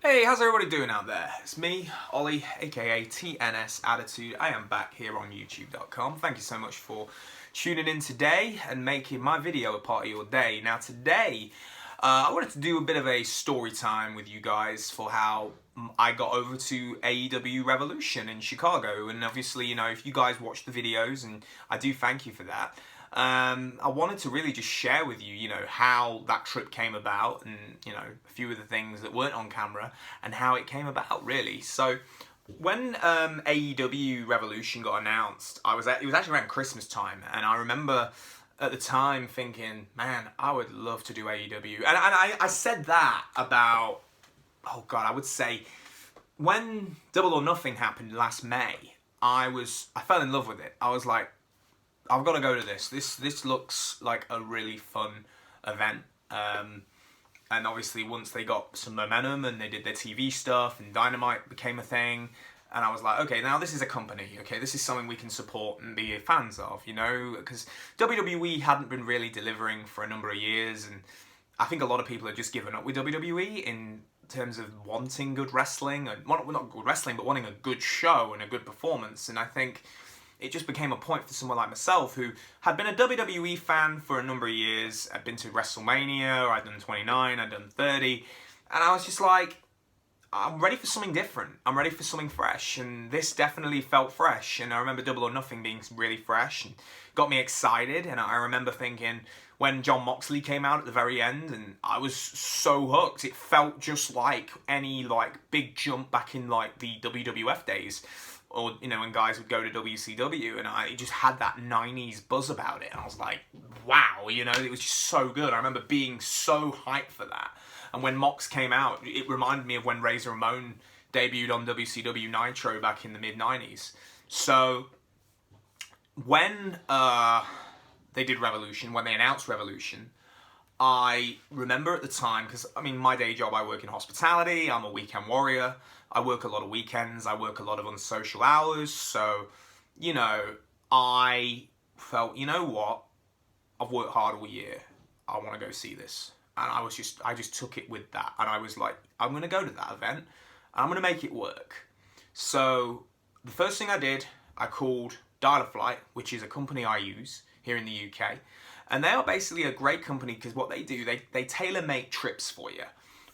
Hey, how's everybody doing out there? It's me, Ollie, aka TNSAttitude. I am back here on YouTube.com. Thank you so much for tuning in today and making my video a part of your day. Now today, I wanted to do a bit of a story time with you guys for how I got over to AEW Revolution in Chicago. And obviously, you know, if you guys watch the videos, and I do thank you for that, I wanted to really just share with you, you know, how that trip came about and, you know, a few of the things that weren't on camera and how it came about, really. So when AEW Revolution got announced, it was actually around Christmas time, and I remember at the time thinking, man, I would love to do AEW. And I said that about, oh God, I would say when Double or Nothing happened last May, I fell in love with it. I was like, I've got to go to this. This looks like a really fun event. And obviously once they got some momentum and they did their TV stuff and Dynamite became a thing, and I was like, okay, now this is a company. Okay, this is something we can support and be fans of, you know, because WWE hadn't been really delivering for a number of years, and I think a lot of people had just given up with WWE in terms of wanting good wrestling, and well, not good wrestling, but wanting a good show and a good performance. And I think it just became a point for someone like myself who had been a WWE fan for a number of years. I'd been to WrestleMania, I'd done 29, I'd done 30, and I was just like, I'm ready for something different. I'm ready for something fresh, and this definitely felt fresh. And I remember Double or Nothing being really fresh and got me excited. And I remember thinking when John Moxley came out at the very end, and I was so hooked. It felt just like any big jump back in the WWF days, or you know, when guys would go to WCW, and I just had that 90s buzz about it, and I was like, wow, you know, it was just so good. I remember being so hyped for that. And when Mox came out, it reminded me of when Razor Ramon debuted on WCW Nitro back in the mid-90s. So when they did Revolution, when they announced Revolution, I remember at the time, because I mean, my day job, I work in hospitality, I'm a weekend warrior, I work a lot of weekends, I work a lot of unsocial hours, so, you know, I felt, you know what, I've worked hard all year, I want to go see this. And I just took it with that, and I was like, I'm going to go to that event, and I'm going to make it work. So the first thing I did, I called Dial-A-Flight, which is a company I use here in the UK, and they are basically a great company because what they do, they tailor-make trips for you.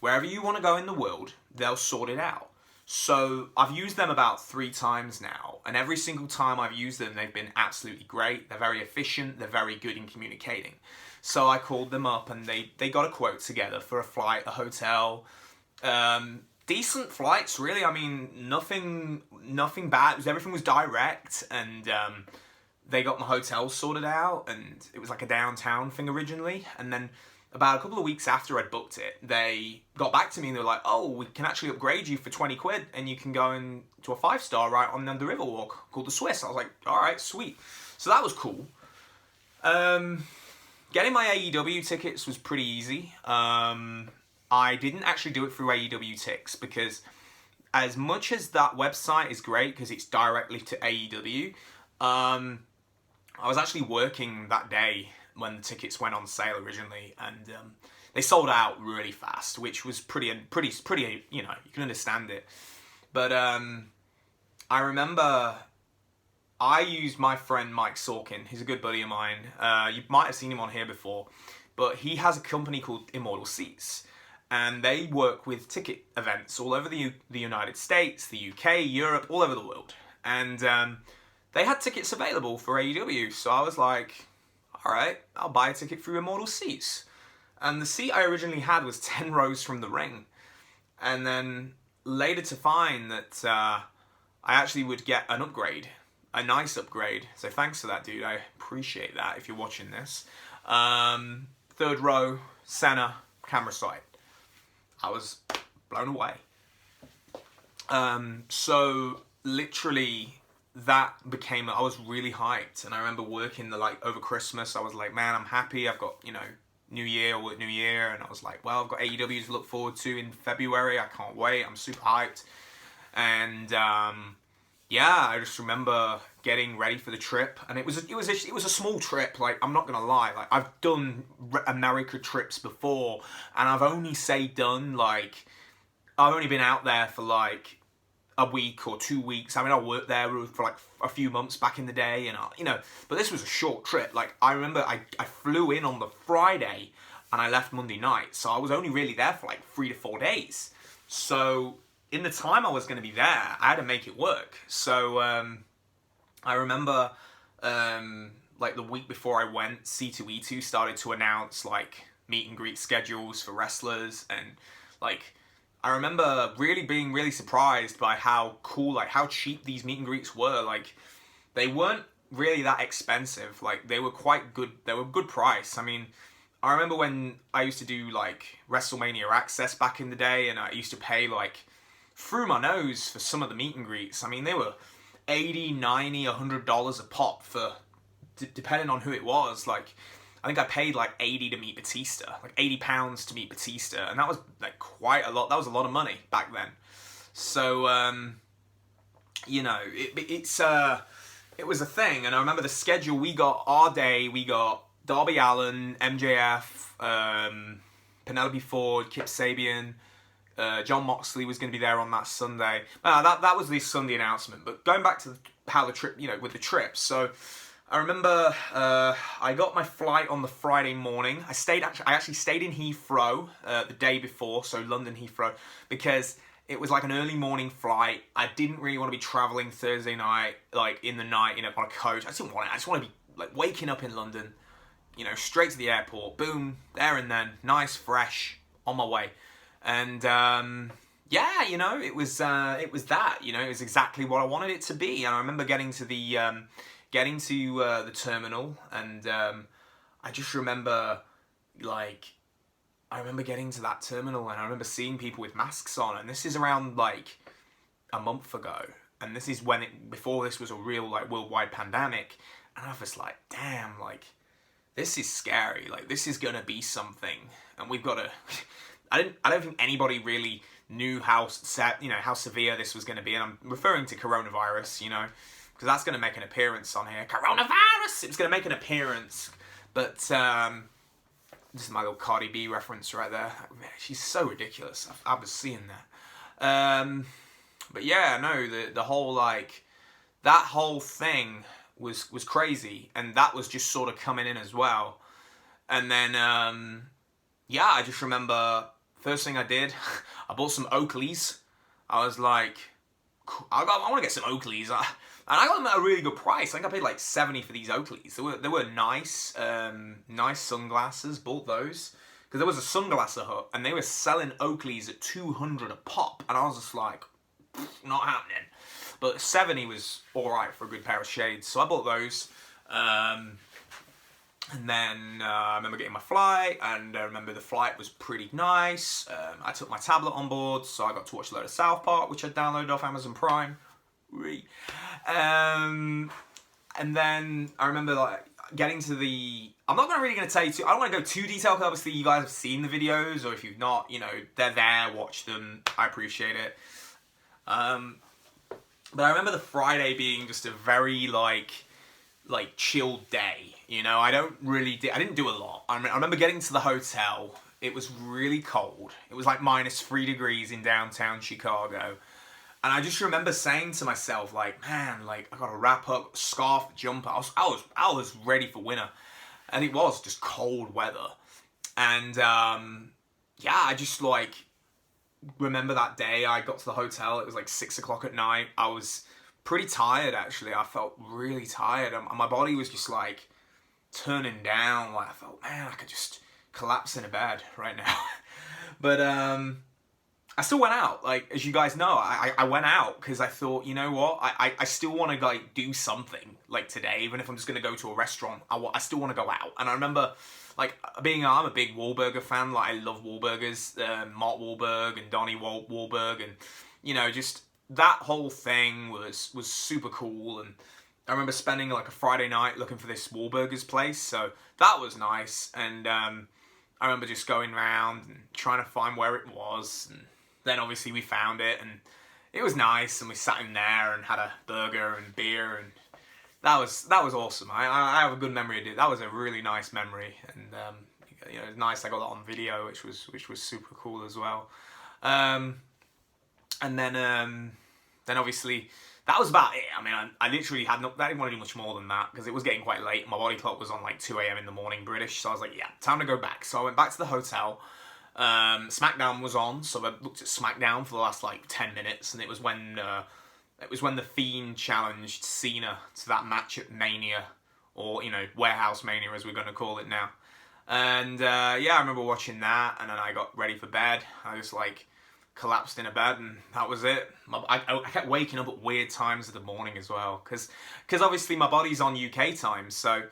Wherever you want to go in the world, they'll sort it out. So I've used them about 3 times now, and every single time I've used them, they've been absolutely great. They're very efficient, they're very good in communicating. So I called them up, and they got a quote together for a flight, a hotel, decent flights, really. I mean, nothing bad. Everything was direct, and they got my hotel sorted out, and it was like a downtown thing originally. And then about a couple of weeks after I'd booked it, they got back to me and they were like, oh, we can actually upgrade you for 20 quid, and you can go into a 5-star right on the Riverwalk called the Swiss. I was like, all right, sweet. So that was cool. Getting my AEW tickets was pretty easy. I didn't actually do it through AEW Tix because as much as that website is great because it's directly to AEW, I was actually working that day when the tickets went on sale originally, and they sold out really fast, which was pretty, you know, you can understand it. But I remember I used my friend Mike Sorkin. He's a good buddy of mine. You might have seen him on here before, but he has a company called Immortal Seats, and they work with ticket events all over the United States, the UK, Europe, all over the world. And they had tickets available for AEW, so I was like, all right, I'll buy a ticket through Immortal Seats. And the seat I originally had was 10 rows from the ring. And then later to find that I actually would get an upgrade. A nice upgrade. So thanks for that, dude. I appreciate that if you're watching this. 3rd row, center, camera side. I was blown away. So literally that became, I was really hyped. And I remember working over Christmas, I was like, man, I'm happy. I've got, you know, New Year, I'll work New Year. And I was like, well, I've got AEW to look forward to in February. I can't wait. I'm super hyped. And yeah, I just remember getting ready for the trip, and it was a small trip. Like, I'm not gonna lie, like I've done America trips before, and I've only done like I've only been out there for like a week or 2 weeks. I mean, I worked there for like a few months back in the day, and but this was a short trip. Like, I remember I flew in on the Friday and I left Monday night, so I was only really there for like 3 to 4 days. So in the time I was going to be there, I had to make it work. So I remember like the week before I went, C2E2 started to announce like meet and greet schedules for wrestlers, and like I remember being really surprised by how cool, like how cheap these meet and greets were. Like, they weren't really that expensive. Like, they were quite good. They were good price. I mean, I remember when I used to do like WrestleMania Access back in the day, and I used to pay like through my nose for some of the meet and greets. I mean, they were $80, $90, $100 a pop for, depending on who it was. Like, I think I paid like 80 to meet Batista, like £80 to meet Batista, and that was like quite a lot. That was a lot of money back then. So you know, it was a thing. And I remember the schedule. We got our day. We got Darby Allin, MJF, Penelope Ford, Kip Sabian. John Moxley was going to be there on that Sunday. That was the Sunday announcement. But going back to how the trip, with the trips. So I remember I got my flight on the Friday morning. I actually stayed in Heathrow the day before, so London Heathrow, because it was like an early morning flight. I didn't really want to be traveling Thursday night, like in the night, on a coach. I didn't want it. I just want to be like waking up in London, straight to the airport, boom, there and then, nice, fresh, on my way. And yeah, it was that. It was exactly what I wanted it to be. And I remember getting to the terminal, and I just remember getting to that terminal, and I remember seeing people with masks on, and this is around like a month ago, and this is before this was a real like worldwide pandemic, and I was like, damn, like this is scary, like this is gonna be something, and we've got to. I don't think anybody really knew how severe this was going to be, and I'm referring to coronavirus, because that's going to make an appearance on here. Coronavirus! It's going to make an appearance. But, this is my little Cardi B reference right there. She's so ridiculous. I was seeing that. But yeah, no, the whole, that whole thing was crazy. And that was just sort of coming in as well. And then, yeah, I just remember, first thing I did, I bought some Oakleys. I was like, I want to get some Oakleys. And I got them at a really good price. I think I paid like 70 for these Oakleys. They were nice, nice sunglasses. Bought those because there was a Sunglasser Hut, and they were selling Oakleys at 200 a pop, and I was just like, not happening. But 70 was all right for a good pair of shades, so I bought those. And then I remember getting my flight, and I remember the flight was pretty nice. I took my tablet on board, so I got to watch a load of South Park, which I downloaded off Amazon Prime. And then I remember getting to the... I'm not really going to tell you I don't want to go too detailed, because obviously you guys have seen the videos, or if you've not, they're there, watch them. I appreciate it. But I remember the Friday being just a very chilled day. I didn't do a lot. I remember getting to the hotel. It was really cold. It was like -3 degrees in downtown Chicago. And I just remember saying to myself, man, I gotta wrap up, scarf, jumper. I was ready for winter. And it was just cold weather. And yeah, I just remember that day I got to the hotel. It was 6 o'clock at night. I was pretty tired, actually. I felt really tired. And my body was just turning down. I felt, man, I could just collapse in a bed right now. But I still went out. As you guys know, I went out because I thought, you know what, I still want to do something today, even if I'm just going to go to a restaurant. I still want to go out. And I remember I'm a big Wahlburger fan. I love Wahlburgers, Mark Wahlberg and Donnie Wahlberg, and just that whole thing was super cool. And I remember spending a Friday night looking for this Wahlburgers place, so that was nice. And I remember just going around and trying to find where it was, and then obviously we found it, and it was nice, and we sat in there and had a burger and beer, and that was awesome. I have a good memory of it. That was a really nice memory, and it was nice. I got that on video, which was super cool as well. And then obviously that was about it. I mean, I literally I didn't want to do much more than that because it was getting quite late. My body clock was on like 2 a.m. in the morning British, so I was like, yeah, time to go back. So I went back to the hotel. SmackDown was on, so I looked at SmackDown for the last like 10 minutes, and it was when the Fiend challenged Cena to that match at Mania, or Warehouse Mania as we're going to call it now. And yeah, I remember watching that, and then I got ready for bed. I just like collapsed in a bed, and that was it. I kept waking up at weird times of the morning as well, because obviously my body's on UK time, so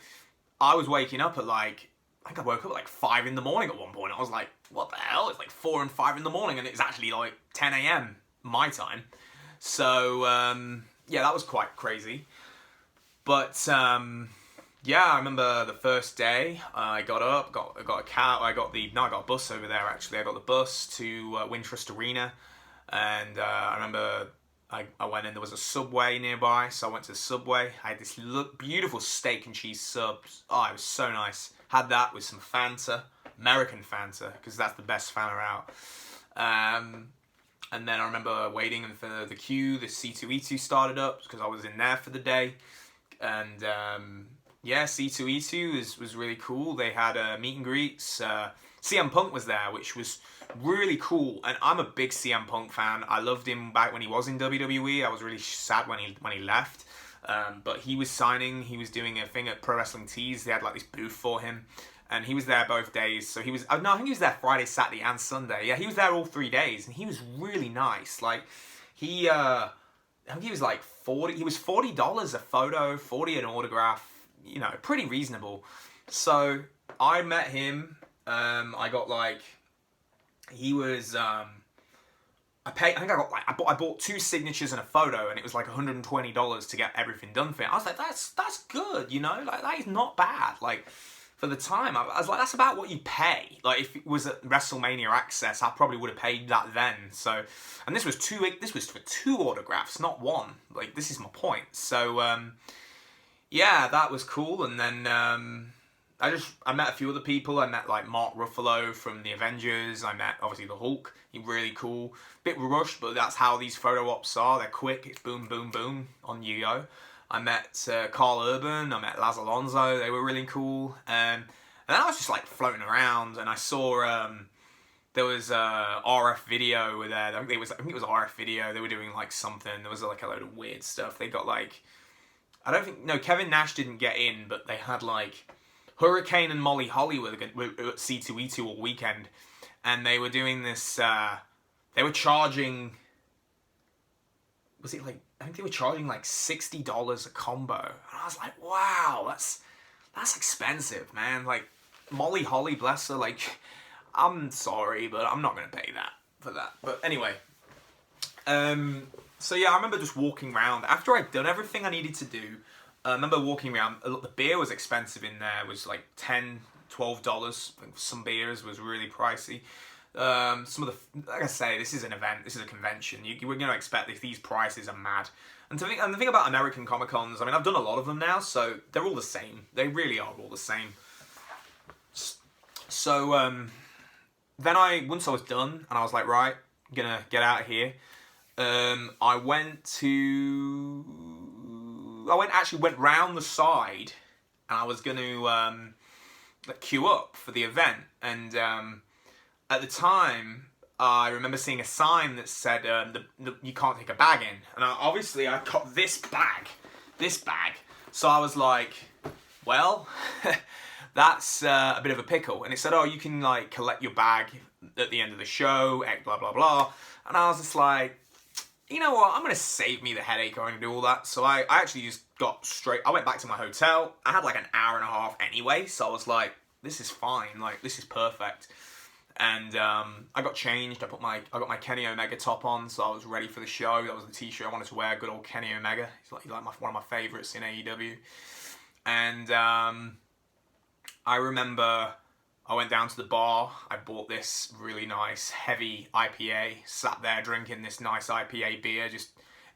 I was waking up at like, I think I woke up at like 5 in the morning at one point. I was like, what the hell? It's like 4 and 5 in the morning, and it's actually like 10 a.m. my time. So yeah, that was quite crazy. But yeah, I remember the first day I got up, got a cab. I got a bus over there actually. I got the bus to Wintrust Arena, and I remember I went in. There was a Subway nearby, so I went to the Subway. I had this beautiful steak and cheese subs. Oh, it was so nice. Had that with some Fanta, American Fanta, because that's the best Fanta out. And then I remember waiting for the queue. The C2E2 started up because I was in there for the day, and yeah, C2E2 was really cool. They had meet and greets. CM Punk was there, which was really cool. And I'm a big CM Punk fan. I loved him back when he was in WWE. I was really sad when he left. But he was signing. He was doing a thing at Pro Wrestling Tees. They had like this booth for him, and he was there both days. So he was. Oh, no, I think he was there Friday, Saturday, and Sunday. Yeah, he was there all 3 days, and he was really nice. Like he, I think he was like 40. He was $40 a photo, 40 an autograph. Pretty reasonable. So I met him. I got like, he was. I bought 2 signatures and a photo, and it was like $120 to get everything done for it. I was like, that's good, like that is not bad. Like for the time, I was like, that's about what you pay. Like if it was at WrestleMania Access, I probably would have paid that then. So, and this was for 2 autographs, not 1. Like this is my point. So yeah, that was cool. And then I met a few other people. I met like Mark Ruffalo from the Avengers. I met obviously the Hulk. He's really cool. Bit rushed, but that's how these photo ops are. They're quick. It's boom, boom, boom. On you go. I met Carl Urban. I met Laz Alonso. They were really cool. And then I was just like floating around, and I saw there was RF Video there. I think it was RF Video. They were doing like something. There was like a load of weird stuff. They got like, Kevin Nash didn't get in, but they had like Hurricane and Molly Holly were at C2E2 all weekend, and they were doing this. They were charging. Was it like? I think they were charging like $60 a combo, and I was like, wow, that's expensive, man. Like Molly Holly, bless her. Like, I'm sorry, but I'm not gonna pay that for that. But anyway, so yeah, I remember just walking around after I'd done everything I needed to do. I remember walking around. The beer was expensive in there. It was like $10, $12. Some beers was really pricey. Some of the, like I say, this is an event. This is a convention. You were going to expect these prices are mad. And the thing about American Comic Cons, I mean, I've done a lot of them now, so they're all the same. They really are all the same. So then once I was done, and I was like, right, I'm gonna get out of here. I went round the side, and I was going to queue up for the event. And at the time, I remember seeing a sign that said you can't take a bag in. And obviously, I got this bag. So I was like, well, that's a bit of a pickle. And it said, oh, you can like collect your bag at the end of the show, blah, blah, blah. And I was just like, you know what, I'm going to save me the headache going to do all that. So I actually just I went back to my hotel. I had like an hour and a half anyway, so I was like, this is fine, like this is perfect. And I got changed. I got my Kenny Omega top on, so I was ready for the show. That was the t-shirt I wanted to wear, good old Kenny Omega. He's like one of my favourites in AEW. And I remember I went down to the bar, I bought this really nice, heavy IPA, sat there drinking this nice IPA beer, just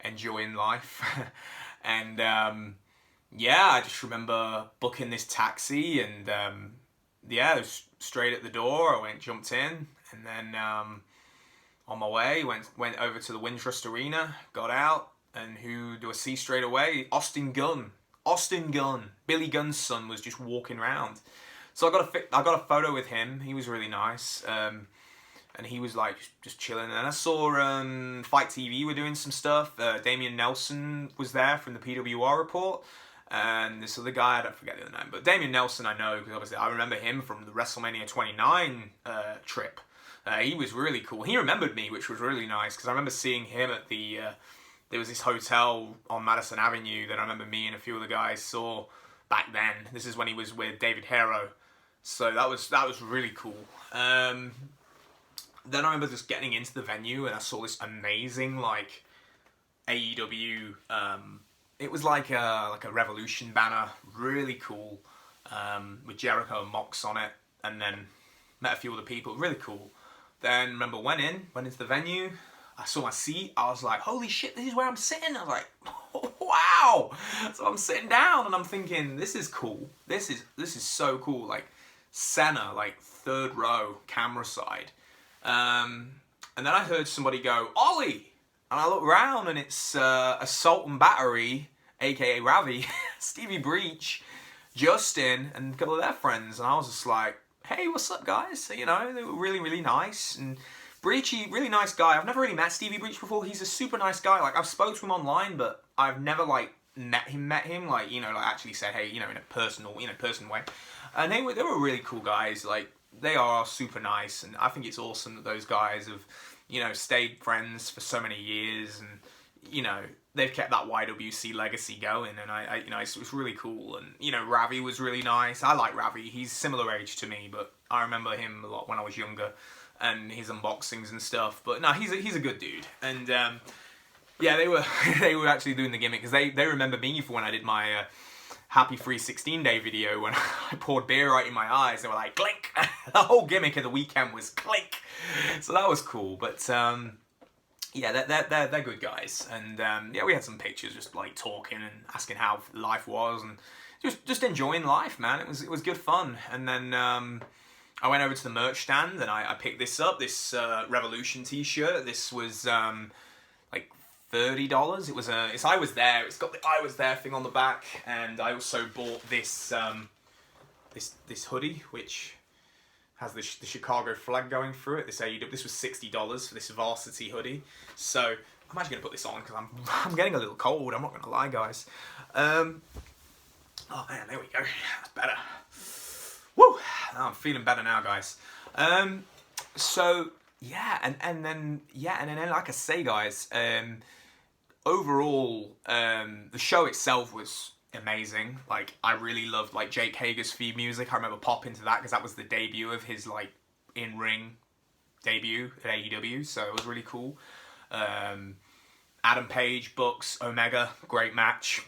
enjoying life. And yeah, I just remember booking this taxi, and yeah, it was straight at the door. I jumped in, and then on my way, went over to the Wintrust Arena, got out, and who do I see straight away? Austin Gunn. Billy Gunn's son was just walking around. So I got a photo with him. He was really nice. And he was like just chilling. And I saw Fight TV were doing some stuff. Damian Nelson was there from the PWR report. And this other guy, I don't forget the other name. But Damian Nelson I know, because obviously I remember him from the WrestleMania 29 trip. He was really cool. He remembered me, which was really nice. Because I remember seeing him at the... there was this hotel on Madison Avenue that I remember me and a few of the guys saw back then. This is when he was with David Hero. So that was really cool. Then I remember just getting into the venue and I saw this amazing like AEW. It was like a Revolution banner, really cool, with Jericho and Mox on it, and then met a few other people, really cool. Then remember went into the venue. I saw my seat. I was like, holy shit, this is where I'm sitting. I was like, oh, wow. So I'm sitting down and I'm thinking, this is cool. This is so cool. Like center, like third row, camera side. And then I heard somebody go, Ollie! And I look around and it's Assault and Battery, aka Ravi, Stevie Breach, Justin, and a couple of their friends. And I was just like, hey, what's up, guys? So, you know, they were really, really nice. And Breachy, really nice guy. I've never really met Stevie Breach before. He's a super nice guy. Like, I've spoke to him online, but I've never, like, met him, like, you know, like, actually said, hey, you know, in a personal way. And they were really cool guys. Like, they are super nice, and I think it's awesome that those guys have, you know, stayed friends for so many years, and, you know, they've kept that YWC legacy going, and I you know, it's really cool. And, you know, Ravi was really nice. I like Ravi. He's similar age to me, but I remember him a lot when I was younger, and his unboxings and stuff. But no, he's a good dude. And yeah, they were actually doing the gimmick, because they remember me for when I did my Happy Free 16 Day video when I poured beer right in my eyes. They were like, clink! The whole gimmick of the weekend was clink! So that was cool. But yeah, they're good guys. And yeah, we had some pictures just like talking and asking how life was, and just enjoying life, man. It was good fun. And then I went over to the merch stand and I picked this up, this Revolution t-shirt. This was like $30. It was it's I Was There. It's got the I Was There thing on the back, and I also bought this this hoodie, which has the Chicago flag going through it. This AEW. This was $60 for this varsity hoodie. So I'm actually gonna put this on because I'm getting a little cold. I'm not gonna lie, guys. Oh man, there we go. That's better. Woo! I'm feeling better now, guys. So yeah, and then like I say, guys, overall, the show itself was amazing. Like, I really loved like Jake Hager's theme music. I remember popping to that because that was the debut of his like in-ring debut at AEW, so it was really cool. Adam Page, Bucks, Omega, great match.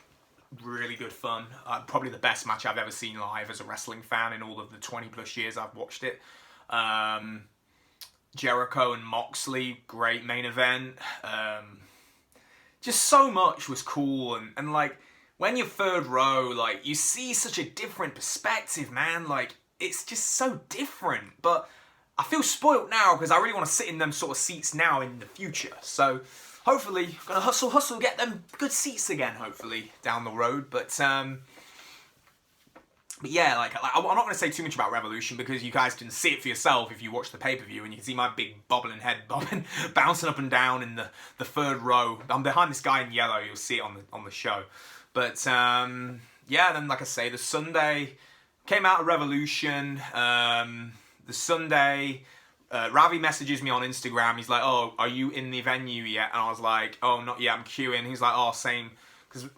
Really good fun. Probably the best match I've ever seen live as a wrestling fan in all of the 20 plus years I've watched it. Jericho and Moxley, great main event. Just so much was cool, and like when you're third row, like you see such a different perspective, man. Like it's just so different. But I feel spoiled now because I really want to sit in them sort of seats now in the future. So hopefully, I'm gonna hustle, get them good seats again, hopefully, down the road. But yeah, like I'm not going to say too much about Revolution because you guys can see it for yourself if you watch the pay-per-view, and you can see my big bobbling head bouncing up and down in the third row. I'm behind this guy in yellow. You'll see it on the show. But yeah, then like I say, the Sunday came out of Revolution. The Sunday, Ravi messages me on Instagram. He's like, "Oh, are you in the venue yet?" And I was like, "Oh, not yet. I'm queuing." He's like, "Oh, same." Because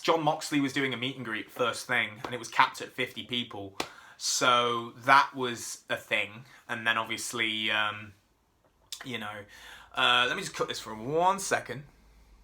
John Moxley was doing a meet and greet first thing, and it was capped at 50 people. So that was a thing. And then obviously, you know, let me just cut this for 1 second.